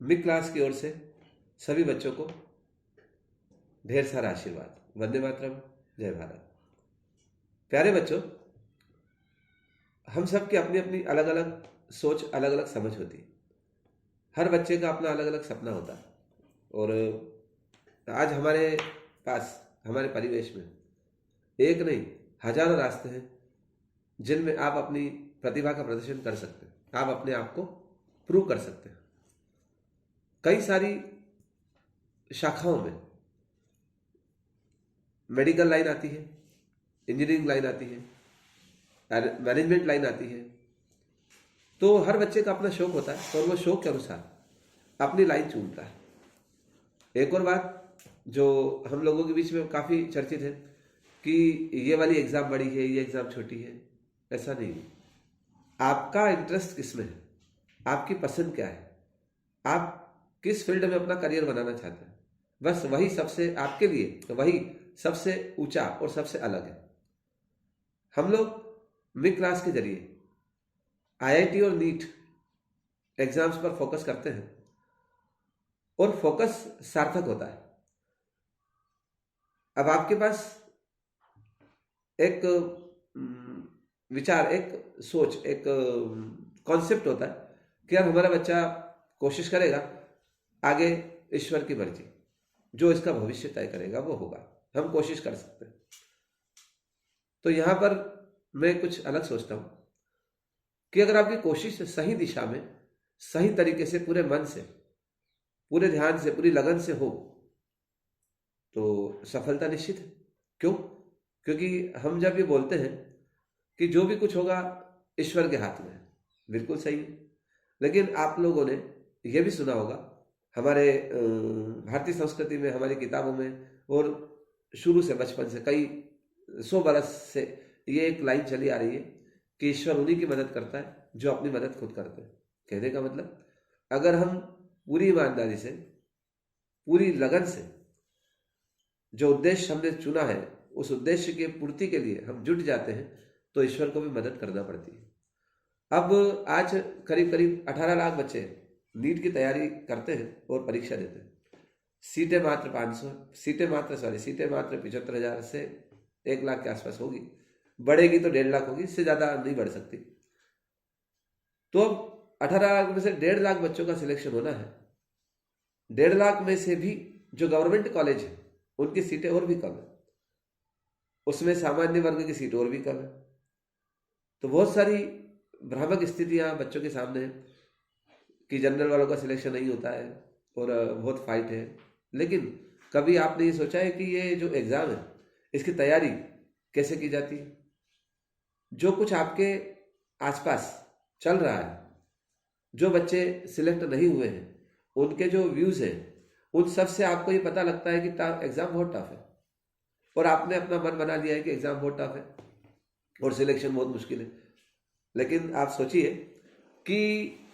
Mid class की ओर से सभी बच्चों को ढेर सारा आशीर्वाद। वंदे मातरम, जय भारत। प्यारे बच्चों, हम सब की अपनी अपनी अलग अलग सोच, अलग अलग समझ होती है। हर बच्चे का अपना अलग अलग सपना होता है। और आज हमारे पास, हमारे परिवेश में एक नहीं हजारों रास्ते हैं जिनमें आप अपनी प्रतिभा का प्रदर्शन कर सकते हैं, आप अपने आप को प्रूव कर सकते हैं। कई सारी शाखाओं में मेडिकल लाइन आती है, इंजीनियरिंग लाइन आती है, मैनेजमेंट लाइन आती है। तो हर बच्चे का अपना शौक होता है और वो शौक के अनुसार अपनी लाइन चुनता है। एक और बात जो हम लोगों के बीच में काफ़ी चर्चित है कि ये वाली एग्ज़ाम बड़ी है, ये एग्ज़ाम छोटी है। ऐसा नहीं है। आपका इंटरेस्ट किस में है, आपकी पसंद क्या है, आप किस फील्ड में अपना करियर बनाना चाहते हैं, बस वही सबसे आपके लिए, तो वही सबसे ऊंचा और सबसे अलग है। हम लोग मिड क्लास के जरिए आईआईटी और नीट एग्जाम्स पर फोकस करते हैं और फोकस सार्थक होता है। अब आपके पास एक विचार, एक सोच, एक कॉन्सेप्ट होता है कि यार हमारा बच्चा कोशिश करेगा, आगे ईश्वर की मर्जी, जो इसका भविष्य तय करेगा वो होगा, हम कोशिश कर सकते हैं। तो यहां पर मैं कुछ अलग सोचता हूं कि अगर आपकी कोशिश सही दिशा में, सही तरीके से, पूरे मन से, पूरे ध्यान से, पूरी लगन से हो तो सफलता निश्चित है। क्यों? क्योंकि हम जब ये बोलते हैं कि जो भी कुछ होगा ईश्वर के हाथ में है, बिल्कुल सही है। लेकिन आप लोगों ने यह भी सुना होगा, हमारे भारतीय संस्कृति में, हमारी किताबों में, और शुरू से, बचपन से, कई 100 बरस से ये एक लाइन चली आ रही है कि ईश्वर उन्हीं की मदद करता है जो अपनी मदद खुद करते हैं। कहने का मतलब, अगर हम पूरी ईमानदारी से, पूरी लगन से जो उद्देश्य हमने चुना है, उस उद्देश्य की पूर्ति के लिए हम जुट जाते हैं तो ईश्वर को भी मदद करना पड़ती है। अब आज करीब करीब 18 लाख बच्चे नीट की तैयारी करते हैं और परीक्षा देते हैं। सीटें मात्र 500, सीटें मात्र 75,000 से 1 लाख के आसपास होगी। बढ़ेगी तो 1.5 लाख होगी, इससे ज़्यादा नहीं बढ़ सकती। तो अब 18 लाख में से 1.5 लाख बच्चों का सिलेक्शन होना है। 1.5 लाख में से भी जो गवर्नमेंट कॉलेज है उनकी सीटें और भी कम है, उसमें सामान्य वर्ग की सीट और भी कम है। तो बहुत सारी भ्रामक स्थितियां बच्चों के सामने है कि जनरल वालों का सिलेक्शन नहीं होता है और बहुत फाइट है। लेकिन कभी आपने ये सोचा है कि ये जो एग्ज़ाम है इसकी तैयारी कैसे की जाती है? जो कुछ आपके आसपास चल रहा है, जो बच्चे सिलेक्ट नहीं हुए हैं, उनके जो व्यूज़ हैं, उन सब से आपको ये पता लगता है कि एग्ज़ाम बहुत टफ है और आपने अपना मन बना लिया है कि एग्ज़ाम बहुत टफ है और सिलेक्शन बहुत मुश्किल है। लेकिन आप सोचिए कि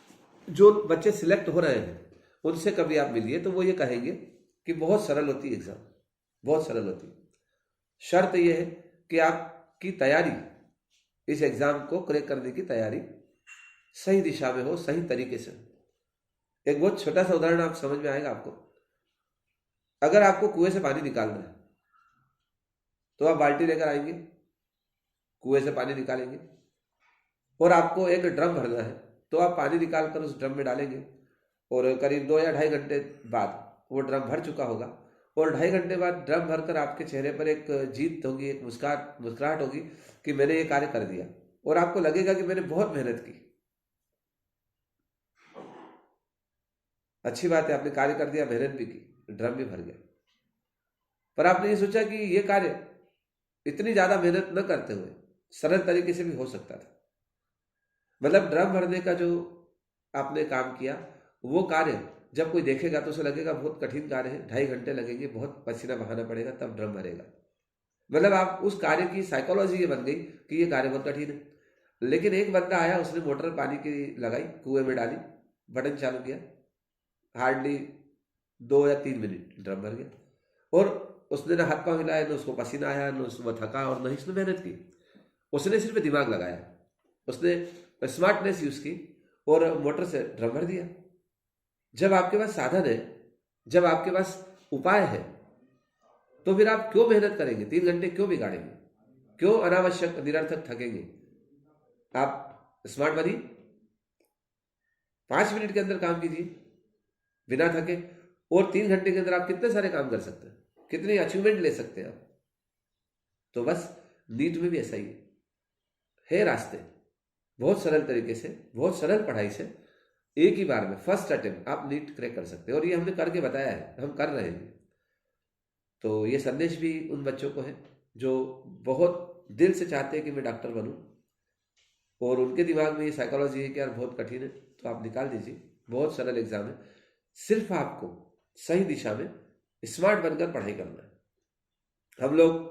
जो बच्चे सिलेक्ट हो रहे हैं उनसे कभी आप मिलिए तो वो ये कहेंगे कि बहुत सरल होती है एग्ज़ाम, बहुत सरल होती है। शर्त यह है कि आपकी तैयारी, इस एग्ज़ाम को क्रैक करने की तैयारी सही दिशा में हो, सही तरीके से। एक बहुत छोटा सा उदाहरण आप समझ में आएगा आपको। अगर आपको कुएं से पानी निकालना है तो आप बाल्टी लेकर आएंगे, कुएं से पानी निकालेंगे, और आपको एक ड्रम भरना है तो आप पानी निकाल कर उस ड्रम में डालेंगे और करीब 2 या 2.5 घंटे बाद वो ड्रम भर चुका होगा और 2.5 घंटे बाद ड्रम भरकर आपके चेहरे पर एक जीत होगी, एक मुस्कुराहट होगी कि मैंने ये कार्य कर दिया, और आपको लगेगा कि मैंने बहुत मेहनत की। अच्छी बात है, आपने कार्य कर दिया, मेहनत भी की, ड्रम भी भर गया। पर आपने ये सोचा कि ये कार्य इतनी ज्यादा मेहनत न करते हुए सरल तरीके से भी हो सकता था। मतलब ड्रम भरने का जो आपने काम किया, वो कार्य जब कोई देखेगा तो उसे लगेगा बहुत कठिन कार्य है, 2.5 घंटे लगेंगे, बहुत पसीना बहाना पड़ेगा तब ड्रम भरेगा। मतलब आप उस कार्य की साइकोलॉजी ये बन गई कि ये कार्य बहुत कठिन है। लेकिन एक बंदा आया, उसने मोटर पानी की लगाई, कुएं में डाली, बटन चालू किया, हार्डली 2 या 3 मिनट ड्रम भर गया। और उसने ना हाथ पांव हिलाया, ना उसको पसीना आया, ना उसको थका, और ना ही उसने मेहनत की। उसने सिर्फ दिमाग लगाया, उसने स्मार्टनेस यूज की और मोटर से ड्रम भर दिया। जब आपके पास साधन है, जब आपके पास उपाय है, तो फिर आप क्यों मेहनत करेंगे? 3 घंटे क्यों बिगाड़ेंगे? क्यों अनावश्यक निरर्थक थकेंगे? आप स्मार्ट मनी 5 मिनट के अंदर काम कीजिए बिना थके, और 3 घंटे के अंदर आप कितने सारे काम कर सकते हैं, कितनी अचीवमेंट ले सकते हैं आप। तो बस नीट में भी ऐसा ही है रास्ते, बहुत सरल तरीके से, बहुत सरल पढ़ाई से एक ही बार में फर्स्ट अटेम्प्ट आप नीट क्रैक कर सकते हैं, और ये हमने करके बताया है, हम कर रहे हैं। तो ये संदेश भी उन बच्चों को है जो बहुत दिल से चाहते हैं कि मैं डॉक्टर बनूं, और उनके दिमाग में ये साइकोलॉजी है कि यार बहुत कठिन है, तो आप निकाल दीजिए, बहुत सरल एग्जाम है। सिर्फ आपको सही दिशा में स्मार्ट बनकर पढ़ाई करना है। हम लोग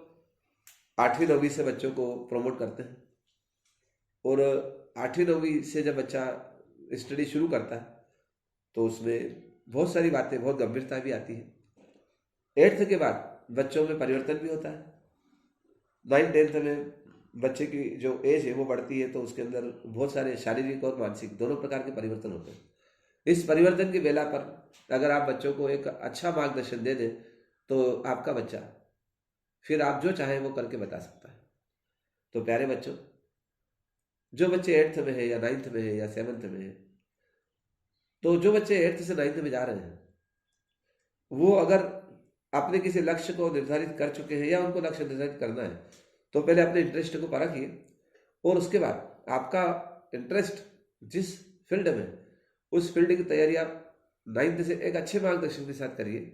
8वीं 9वीं से बच्चों को प्रमोट करते हैं, और 8वीं 9वीं से जब बच्चा स्टडी शुरू करता है तो उसमें बहुत सारी बातें, बहुत गंभीरता भी आती है। 8th के बाद बच्चों में परिवर्तन भी होता है। 9th 10th में बच्चे की जो एज है वो बढ़ती है, तो उसके अंदर बहुत सारे शारीरिक और मानसिक दोनों प्रकार के परिवर्तन होते हैं। इस परिवर्तन की बेला पर अगर आप बच्चों को एक अच्छा मार्गदर्शन दे दें तो आपका बच्चा फिर आप जो चाहें वो करके बता सकता है। तो प्यारे बच्चों, जो बच्चे 8th में है या 9th में है या 7th में है, तो जो बच्चे 8th से 9th में जा रहे हैं, वो अगर अपने किसी लक्ष्य को निर्धारित कर चुके हैं या उनको लक्ष्य निर्धारित करना है, तो पहले अपने इंटरेस्ट को परखिए, और उसके बाद आपका इंटरेस्ट जिस फील्ड में, उस फील्ड की तैयारी आप 9th से एक अच्छे मार्गदर्शन के साथ करिए।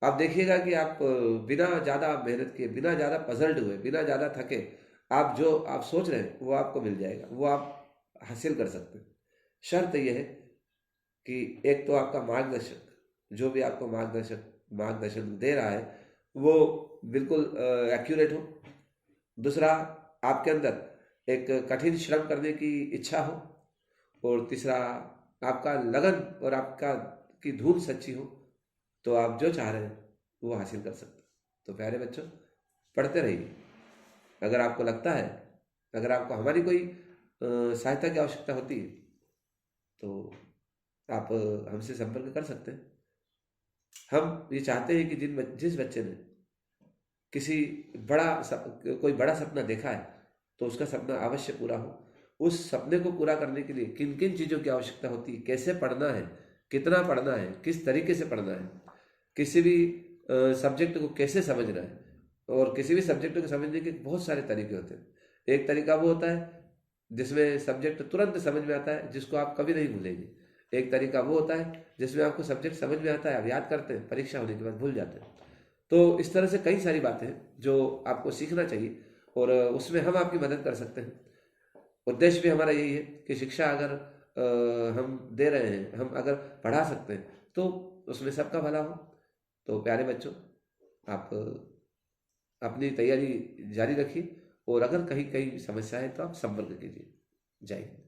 आप देखिएगा कि आप बिना ज़्यादा मेहनत किए, बिना ज़्यादा पजल्ड हुए, बिना ज़्यादा थके, आप जो आप सोच रहे हैं वो आपको मिल जाएगा, वो आप हासिल कर सकते हैं। शर्त यह है कि एक तो आपका मार्गदर्शक, जो भी आपको मार्गदर्शन दे रहा है, वो बिल्कुल एक्यूरेट हो। दूसरा, आपके अंदर एक कठिन श्रम करने की इच्छा हो, और तीसरा, आपका लगन और आपका की धून सच्ची हो, तो आप जो चाह रहे हैं वो हासिल कर सकते हैं। तो प्यारे बच्चों, पढ़ते रहिए। अगर आपको लगता है, अगर आपको हमारी कोई सहायता की आवश्यकता होती है, तो आप हमसे संपर्क कर सकते हैं। हम ये चाहते हैं कि जिस बच्चे ने किसी कोई बड़ा सपना देखा है, तो उसका सपना अवश्य पूरा हो। उस सपने को पूरा करने के लिए किन किन चीज़ों की आवश्यकता होती है, कैसे पढ़ना है, कितना पढ़ना है, किस तरीके से पढ़ना है, किसी भी सब्जेक्ट को कैसे समझना है, और किसी भी सब्जेक्ट को समझने के बहुत सारे तरीके होते हैं। एक तरीका वो होता है जिसमें सब्जेक्ट तुरंत समझ में आता है, जिसको आप कभी नहीं भूलेंगे। एक तरीका वो होता है जिसमें आपको सब्जेक्ट समझ में आता है, आप याद करते हैं, परीक्षा होने के बाद भूल जाते हैं। तो इस तरह से कई सारी बातें हैं जो आपको सीखना चाहिए, और उसमें हम आपकी मदद कर सकते हैं। उद्देश्य भी हमारा यही है कि शिक्षा अगर हम दे रहे हैं, हम अगर पढ़ा सकते हैं, तो उसमें सबका भला हो। तो प्यारे बच्चों, आप अपनी तैयारी जारी रखिए, और अगर कहीं कहीं समस्या है तो आप संपर्क कीजिए। जय हिंद।